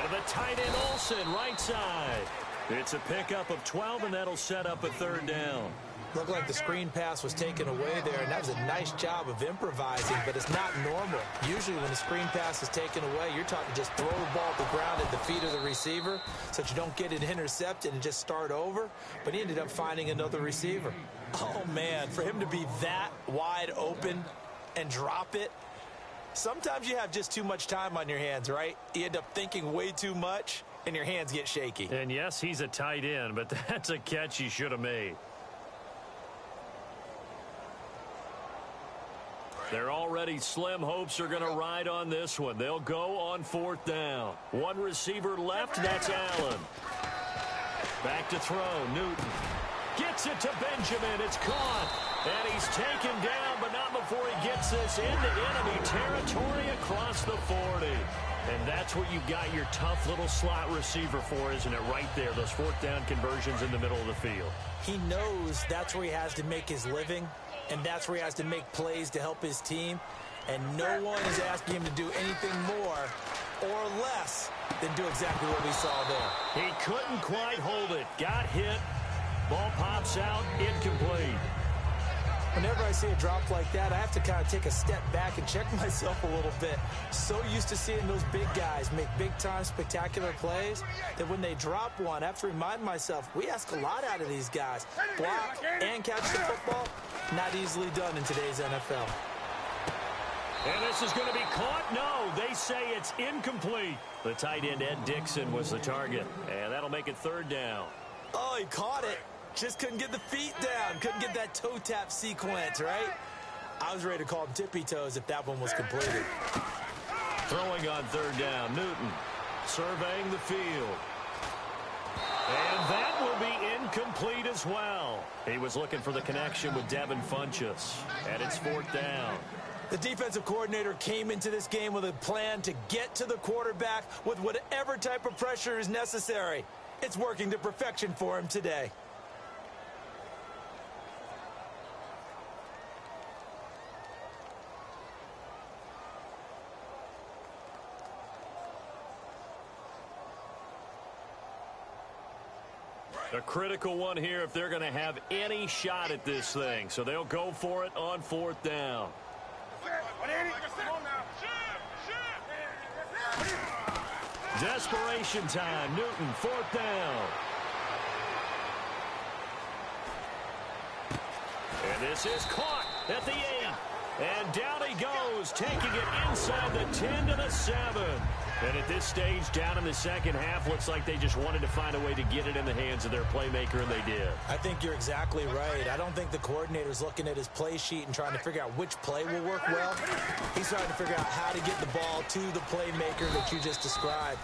And the tight end Olsen, right side. It's a pickup of 12, and that'll set up a 3rd down. Looked like the screen pass was taken away there, and that was a nice job of improvising, but it's not normal. Usually when the screen pass is taken away, you're taught to just throw the ball at the ground at the feet of the receiver so that you don't get it intercepted and just start over, but he ended up finding another receiver. Oh, man, for him to be that wide open and drop it, sometimes you have just too much time on your hands, right? You end up thinking way too much, and your hands get shaky. And, yes, he's a tight end, but that's a catch he should have made. They're already slim hopes are going to ride on this one. They'll go on 4th down. One receiver left. That's Allen. Back to throw. Newton gets it to Benjamin. It's caught. And he's taken down, but not before he gets this into enemy territory across the 40. And that's what you've got your tough little slot receiver for, isn't it? Right there, those 4th down conversions in the middle of the field. He knows that's where he has to make his living. And that's where he has to make plays to help his team. And no one is asking him to do anything more or less than do exactly what we saw there. He couldn't quite hold it. Got hit. Ball pops out. Incomplete. Whenever I see a drop like that, I have to kind of take a step back and check myself a little bit. So used to seeing those big guys make big-time spectacular plays that when they drop one, I have to remind myself, we ask a lot out of these guys. Block and catch the football, not easily done in today's NFL. And this is going to be caught? No, they say it's incomplete. The tight end, Ed Dixon, was the target. And that'll make it 3rd down. Oh, he caught it. Just couldn't get the feet down. Couldn't get that toe tap sequence, right? I was ready to call him tippy toes if that one was completed. Throwing on 3rd down, Newton surveying the field. And that will be incomplete as well. He was looking for the connection with Devin Funchess. And it's 4th down. The defensive coordinator came into this game with a plan to get to the quarterback with whatever type of pressure is necessary. It's working to perfection for him today. A critical one here if they're going to have any shot at this thing. So they'll go for it on 4th down. Desperation time. Newton, 4th down. And this is caught at the 8. And down he goes, taking it inside the 10 to the 7. And at this stage, down in the second half, looks like they just wanted to find a way to get it in the hands of their playmaker, and they did. I think you're exactly right. I don't think the coordinator's looking at his play sheet and trying to figure out which play will work well. He's trying to figure out how to get the ball to the playmaker that you just described.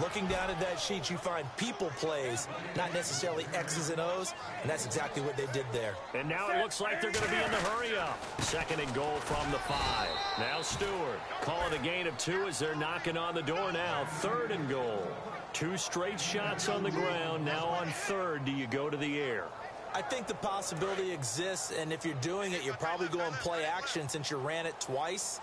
Looking down at that sheet, you find people plays, not necessarily X's and O's, and that's exactly what they did there. And now it looks like they're going to be in the hurry-up. 2nd and goal from the 5. Now Stewart calling a gain of 2 as they're knocking on the door now. 3rd and goal. 2 straight shots on the ground. Now on 3rd, do you go to the air? I think the possibility exists, and if you're doing it, you're probably going play action since you ran it twice.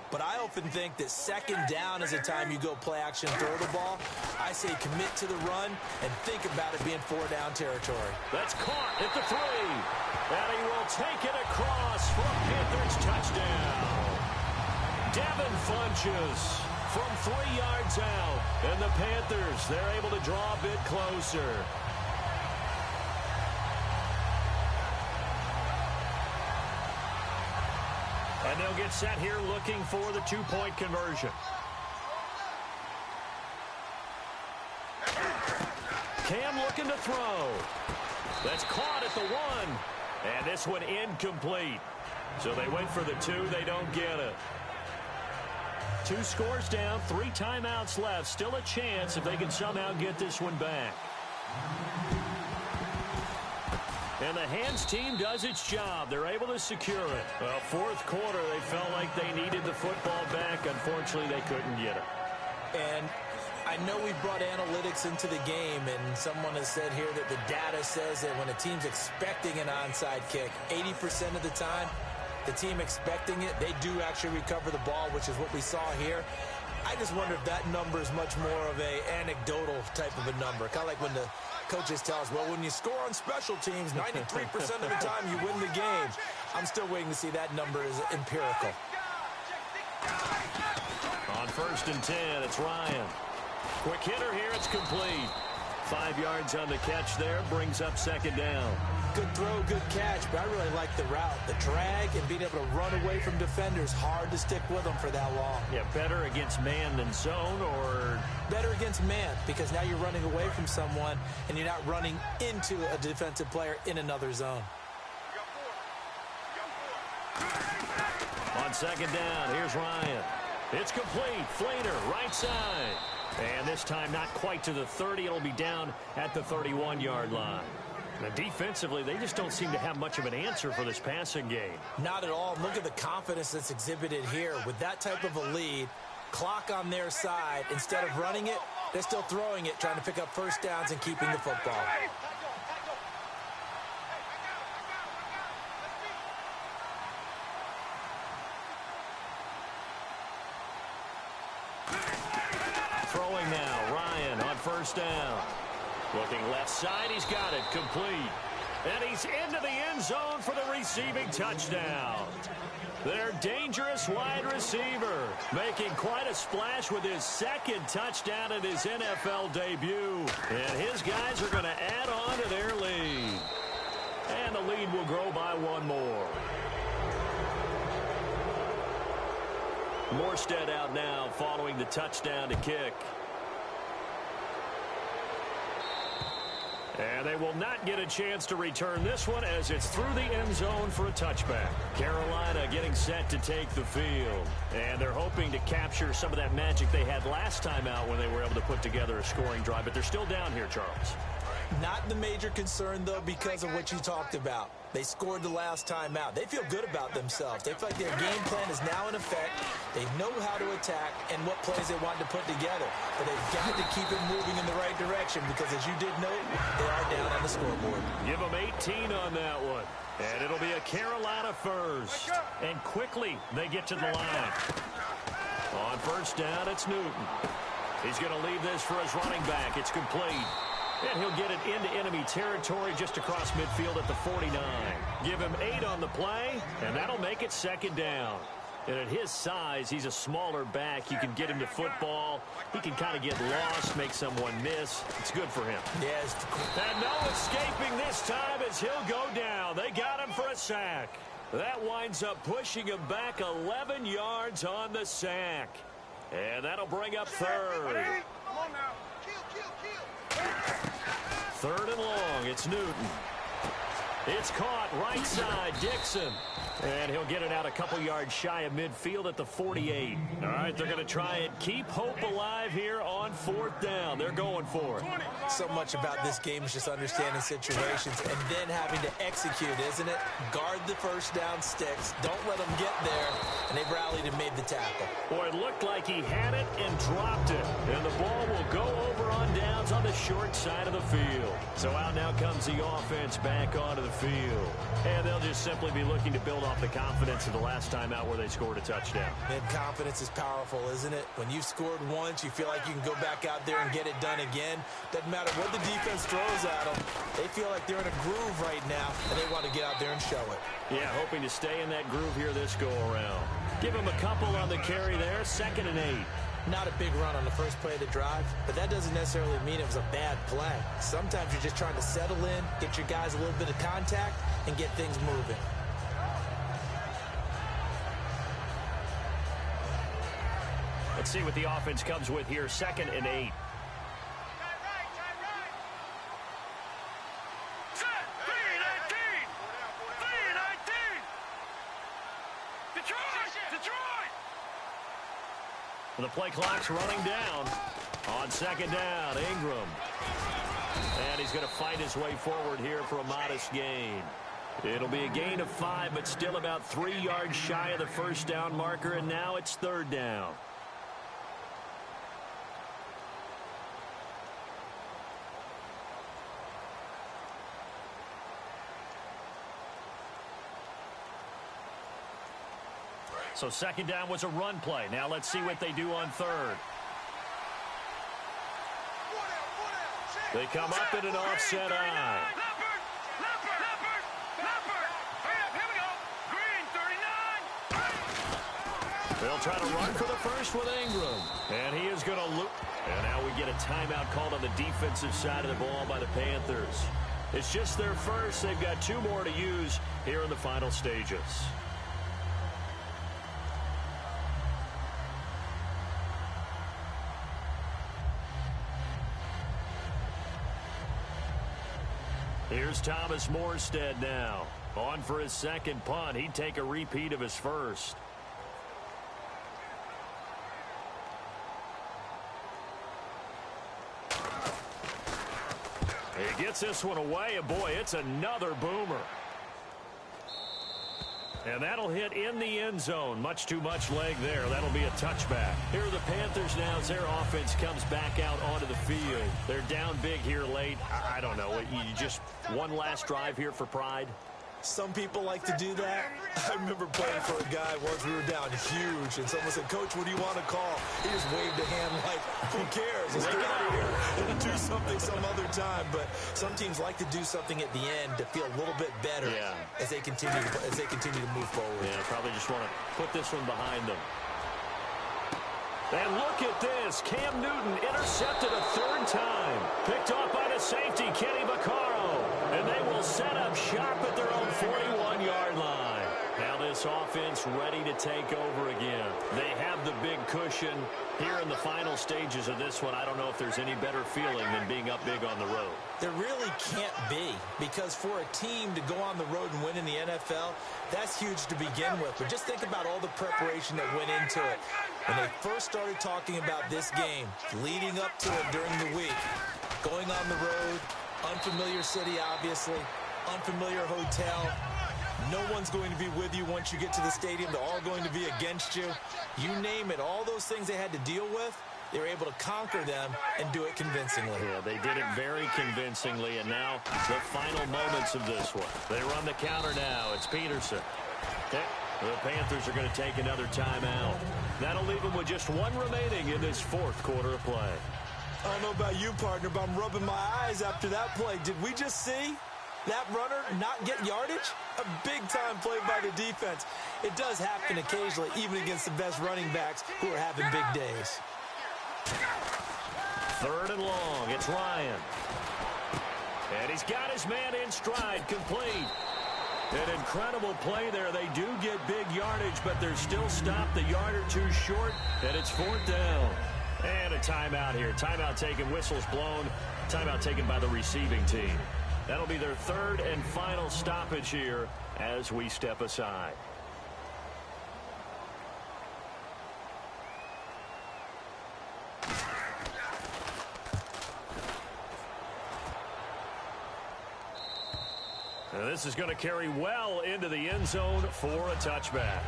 But I often think that second down is the time you go play action, throw the ball. I say commit to the run and think about it being 4-down territory. That's caught at the 3. And he will take it across for a Panthers touchdown. Devin Funches from 3 yards out. And the Panthers, they're able to draw a bit closer. And they'll get set here looking for the 2-point conversion. Cam looking to throw. That's caught at the 1. And this one incomplete. So they went for the 2. They don't get it. 2 scores down, 3 timeouts left. Still a chance if they can somehow get this one back. And the hands team does its job. They're able to secure it. Well, fourth quarter, they felt like they needed the football back. Unfortunately, they couldn't get it. And I know we brought analytics into the game, and someone has said here that the data says that when a team's expecting an onside kick, 80% of the time, the team expecting it, they do actually recover the ball, which is what we saw here. I just wonder if that number is much more of a anecdotal type of a number. Kind of like when the coaches tell us, well, when you score on special teams, 93% of the time you win the game. I'm still waiting to see that number is empirical. On 1st and 10, it's Ryan. Quick hitter here, it's complete. 5 yards on the catch there, brings up 2nd down. Good throw, good catch, but I really like the route. The drag and being able to run away from defenders, hard to stick with them for that long. Yeah, better against man than zone, or? Better against man, because now you're running away from someone and you're not running into a defensive player in another zone. On 2nd down, here's Ryan. It's complete. Flater, right side. And this time not quite to the 30. It'll be down at the 31-yard line. Now, defensively, they just don't seem to have much of an answer for this passing game. Not at all. Look at the confidence that's exhibited here. With that type of a lead, clock on their side, instead of running it, they're still throwing it, trying to pick up first downs and keeping the football. Throwing now, Ryan on 1st down. Looking left side, he's got it, complete. And he's into the end zone for the receiving touchdown. Their dangerous wide receiver making quite a splash with his 2nd touchdown in his NFL debut. And his guys are going to add on to their lead. And the lead will grow by 1 more. Morstead out now following the touchdown to kick. And they will not get a chance to return this one as it's through the end zone for a touchback. Carolina getting set to take the field. And they're hoping to capture some of that magic they had last time out when they were able to put together a scoring drive. But they're still down here, Charles. Not the major concern, though, because of what you talked about. They scored the last time out. They feel good about themselves. They feel like their game plan is now in effect. They know how to attack and what plays they want to put together. But they've got to keep it moving in the right direction because, as you did note, they are down on the scoreboard. Give them 18 on that one. And it'll be a Carolina first. And quickly they get to the line. On 1st down, it's Newton. He's going to leave this for his running back. It's complete. And he'll get it into enemy territory just across midfield at the 49. Give him 8 on the play, and that'll make it 2nd down. And at his size, he's a smaller back. You can get him to football. He can kind of get lost, make someone miss. It's good for him. Yes. And no escaping this time as he'll go down. They got him for a sack. That winds up pushing him back 11 yards on the sack. And that'll bring up 3rd. 3rd and long, it's Newton. It's caught right side, Dixon. And he'll get it out a couple yards shy of midfield at the 48. All right, they're going to try and keep hope alive here on 4th down. They're going for it. So much about this game is just understanding situations and then having to execute, isn't it? Guard the first down sticks. Don't let them get there. And they've rallied and made the tackle. Boy, it looked like he had it and dropped it. And the ball will go over on downs on the short side of the field. So out now comes the offense back onto the field. And they'll just simply be looking to build off the confidence of the last time out where they scored a touchdown. And confidence is powerful, isn't it? When you've scored once, you feel like you can go back out there and get it done again. Doesn't matter what the defense throws at them. They feel like they're in a groove right now, and they want to get out there and show it. Yeah, hoping to stay in that groove here this go-around. Give him a couple on the carry there, 2nd and 8. Not a big run on the first play of the drive, but that doesn't necessarily mean it was a bad play. Sometimes you're just trying to settle in, get your guys a little bit of contact, and get things moving. Let's see what the offense comes with here, 2nd and 8. The play clock's running down on 2nd down. Ingram. And he's going to fight his way forward here for a modest gain. It'll be a gain of 5, but still about 3 yards shy of the first down marker, and now it's 3rd down. So 2nd down was a run play. Now let's see what they do on 3rd. They come up in an offset eye. They'll try to run for the first with Ingram. And he is going to loop. And now we get a timeout called on the defensive side of the ball by the Panthers. It's just their first. They've got 2 more to use here in the final stages. Here's Thomas Morstead now. On for his 2nd punt. He'd take a repeat of his first. He gets this one away, and boy, it's another boomer. And that'll hit in the end zone. Much too much leg there. That'll be a touchback. Here are the Panthers now as their offense comes back out onto the field. They're down big here late. I don't know. You just one last drive here for pride? Some people like to do that. I remember playing for a guy once. We were down huge, and someone said, "Coach, what do you want to call?" He just waved a hand like, who cares? Let's get out of here and do something some other time. But some teams like to do something at the end to feel a little bit better as they continue to move forward. Yeah, probably just want to put this one behind them. And look at this. Cam Newton intercepted a 3rd time. Picked off by the safety, Kenny Vaccaro. And they will set up shop at their own 41-yard line. Now this offense ready to take over again. They have the big cushion here in the final stages of this one. I don't know if there's any better feeling than being up big on the road. There really can't be, because for a team to go on the road and win in the NFL, that's huge to begin with. But just think about all the preparation that went into it. When they first started talking about this game, leading up to it during the week, going on the road, unfamiliar city, obviously, unfamiliar hotel. No one's going to be with you once you get to the stadium. They're all going to be against you. You name it, all those things they had to deal with, they were able to conquer them and do it convincingly. Yeah, they did it very convincingly, and now the final moments of this one. They run the counter now. It's Peterson. Okay. The Panthers are going to take another timeout. That'll leave them with just 1 remaining in this 4th quarter of play. I don't know about you, partner, but I'm rubbing my eyes after that play. Did we just see that runner not get yardage? A big-time play by the defense. It does happen occasionally, even against the best running backs who are having big days. 3rd and long. It's Ryan. And he's got his man in stride, complete. An incredible play there. They do get big yardage, but they're still stopped a yard or 2 short, and it's 4th down. And a timeout here. Timeout taken, whistles blown. Timeout taken by the receiving team. That'll be their 3rd and final stoppage here as we step aside. And this is going to carry well into the end zone for a touchback.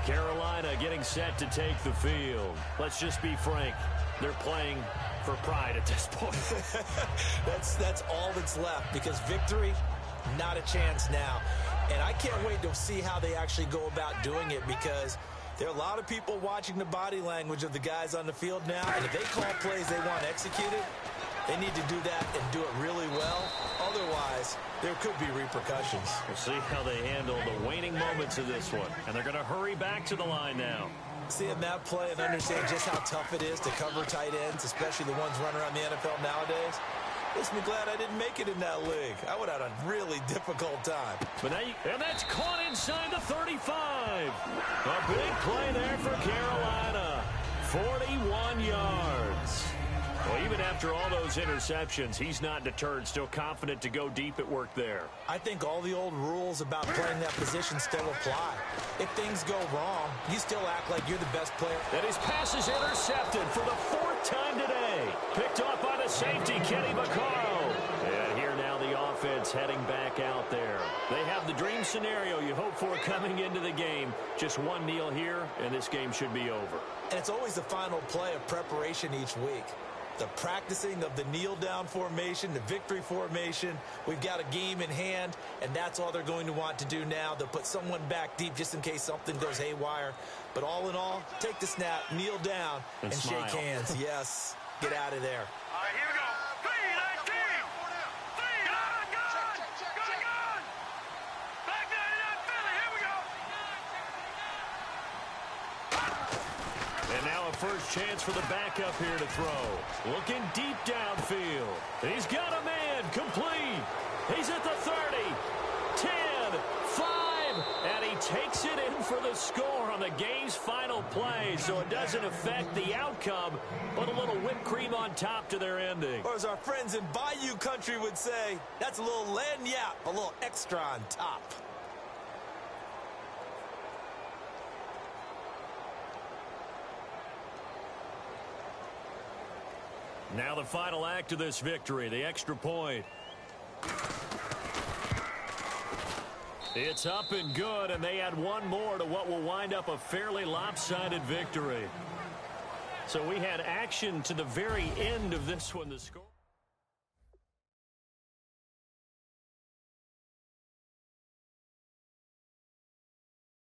Carolina getting set to take the field. Let's just be frank. They're playing for pride at this point. That's all that's left, because victory, Not a chance now. And I can't wait to see how they actually go about doing it, because there are a lot of people watching the body language of the guys on the field now, and if they call plays they want executed, they need to do that and do it really well. Otherwise, there could be repercussions. We'll see how they handle the waning moments of this one. And they're going to hurry back to the line now. Seeing that play and understand just how tough it is to cover tight ends, especially the ones running around the NFL nowadays, makes me glad I didn't make it in that league. I would have had a really difficult time. But now and that's caught inside the 35. A big play there for Carolina. 41 yards. Well, even after all those interceptions, he's not deterred, still confident to go deep at work there. I think all the old rules about playing that position still apply. If things go wrong, you still act like you're the best player. And his pass is intercepted for the 4th time today. Picked off by the safety, Kenny Vaccaro. And here now the offense heading back out there. They have the dream scenario you hope for coming into the game. Just one kneel here, and this game should be over. And it's always the final play of preparation each week. The practicing of the kneel-down formation, the victory formation. We've got a game in hand, and that's all they're going to want to do now. They'll put someone back deep just in case something goes haywire. But all in all, take the snap, kneel down, and shake hands. Yes, get out of there. All right, here we go. 3-19. Gun. Back 99 Philly. Here we go. And now a first chance for the backup here to throw. Looking deep downfield. He's got a man complete. He's at the 30, 10, 5, and he takes it in for the score on the game's final play. So it doesn't affect the outcome, but a little whipped cream on top to their ending. Or as our friends in Bayou Country would say, that's a little lagniappe, a little extra on top. Now the final act of this victory, the extra point. It's up and good, and they add one more to what will wind up a fairly lopsided victory. So we had action to the very end of this one. The score.